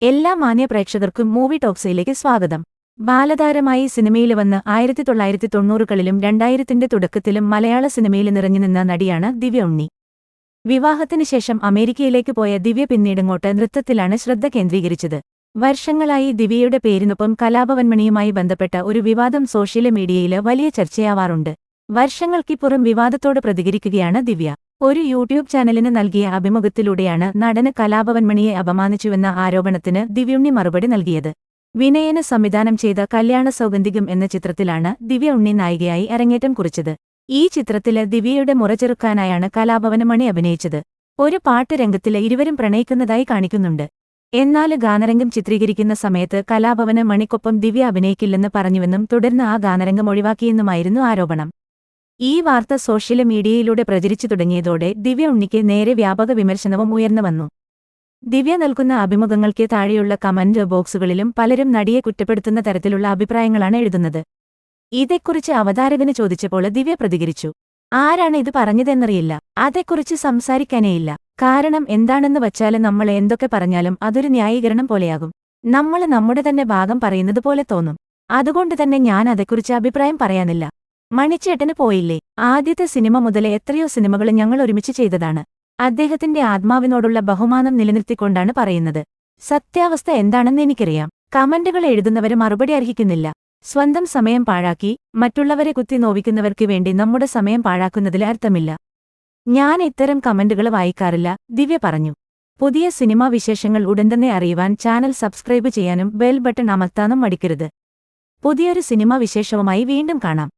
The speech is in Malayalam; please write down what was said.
എല്ലാ മാന്യ പ്രേക്ഷകർക്കും മൂവി ടോക്സിലേക്ക് സ്വാഗതം. ബാലതാരമായി സിനിമയിൽ വന്ന് 1990കളിലും 2000ത്തിന്റെ തുടക്കത്തിലും മലയാള സിനിമയിൽ നിറഞ്ഞുനിന്ന നടിയാണ് ദിവ്യ ഉണ്ണി. വിവാഹത്തിന് ശേഷം അമേരിക്കയിലേക്ക് പോയ ദിവ്യ പിന്നീടങ്ങോട്ട് നൃത്തത്തിലാണ് ശ്രദ്ധ കേന്ദ്രീകരിച്ചത്. വർഷങ്ങളായി ദിവ്യയുടെ പേരിനൊപ്പം കലാഭവൻമണിയുമായി ബന്ധപ്പെട്ട ഒരു വിവാദം സോഷ്യൽ മീഡിയയിൽ വലിയ ചർച്ചയാവാറുണ്ട്. വർഷങ്ങൾക്കിപ്പുറം വിവാദത്തോട് പ്രതികരിക്കുകയാണ് ദിവ്യ. ഒരു യൂട്യൂബ് ചാനലിന് നൽകിയ അഭിമുഖത്തിലൂടെയാണ് നടന് കലാഭവൻമണിയെ അപമാനിച്ചുവെന്ന ആരോപണത്തിന് ദിവ്യുണ്ണി മറുപടി നൽകിയത്. വിനയന് സംവിധാനം ചെയ്ത കല്യാണ സൗഗന്ധികം എന്ന ചിത്രത്തിലാണ് ദിവ്യ ഉണ്ണി നായികയായി അരങ്ങേറ്റം കുറിച്ചത്. ഈ ചിത്രത്തില് ദിവ്യയുടെ മുറചെറുക്കാനായാണ് കലാഭവൻമണി അഭിനയിച്ചത്. ഒരു പാട്ട് രംഗത്തില് ഇരുവരും പ്രണയിക്കുന്നതായി കാണിക്കുന്നുണ്ട്. എന്നാൽ ഗാനരംഗം ചിത്രീകരിക്കുന്ന സമയത്ത് കലാഭവന് മണിക്കൊപ്പം ദിവ്യ അഭിനയിക്കില്ലെന്ന് പറഞ്ഞുവെന്നും തുടർന്ന് ആ ഗാനരംഗം ഒഴിവാക്കിയെന്നുമായിരുന്നു ആരോപണം. ഈ വാർത്ത സോഷ്യൽ മീഡിയയിലൂടെ പ്രചരിച്ചു തുടങ്ങിയതോടെ ദിവ്യ ഉണ്ണിക്ക് നേരെ വ്യാപക വിമർശനവും ഉയർന്നുവന്നു. ദിവ്യ നൽകുന്ന അഭിമുഖങ്ങൾക്ക് താഴെയുള്ള കമന്റ് ബോക്സുകളിലും പലരും നടിയെ കുറ്റപ്പെടുത്തുന്ന തരത്തിലുള്ള അഭിപ്രായങ്ങളാണ് എഴുതുന്നത്. ഇതേക്കുറിച്ച് അവതാരകന് ചോദിച്ചപ്പോൾ ദിവ്യ പ്രതികരിച്ചു. ആരാണ് ഇത് പറഞ്ഞതെന്നറിയില്ല. അതേക്കുറിച്ച് സംസാരിക്കാനേയില്ല. കാരണം എന്താണെന്ന് വച്ചാല് നമ്മൾ എന്തൊക്കെ പറഞ്ഞാലും അതൊരു ന്യായീകരണം പോലെയാകും. നമ്മൾ നമ്മുടെ തന്നെ ഭാഗം പറയുന്നത് പോലെ തോന്നും. അതുകൊണ്ട് തന്നെ ഞാൻ അതേക്കുറിച്ച് അഭിപ്രായം പറയാനില്ല. മണിച്ചേട്ടന് പോയില്ലേ? ആദ്യത്തെ സിനിമ മുതലേ എത്രയോ സിനിമകൾ ഞങ്ങൾ ഒരുമിച്ച് ചെയ്തതാണ്. അദ്ദേഹത്തിന്റെ ആത്മാവിനോടുള്ള ബഹുമാനം നിലനിർത്തിക്കൊണ്ടാണ് പറയുന്നത്. സത്യാവസ്ഥ എന്താണെന്ന് എനിക്കറിയാം. കമന്റുകൾ എഴുതുന്നവര് മറുപടി അർഹിക്കുന്നില്ല. സ്വന്തം സമയം പാഴാക്കി മറ്റുള്ളവരെ കുത്തി നോവിക്കുന്നവർക്ക് വേണ്ടി നമ്മുടെ സമയം പാഴാക്കുന്നതിൽ അർത്ഥമില്ല. ഞാൻ ഇത്തരം കമന്റുകൾ വായിക്കാറില്ല, ദിവ്യ പറഞ്ഞു. പുതിയ സിനിമാ വിശേഷങ്ങൾ ഉടൻ തന്നെ അറിയുവാൻ ചാനൽ സബ്സ്ക്രൈബ് ചെയ്യാനും ബെൽ ബട്ടൺ അമർത്താനും മടിക്കരുത്. പുതിയൊരു സിനിമാ വിശേഷവുമായി വീണ്ടും കാണാം.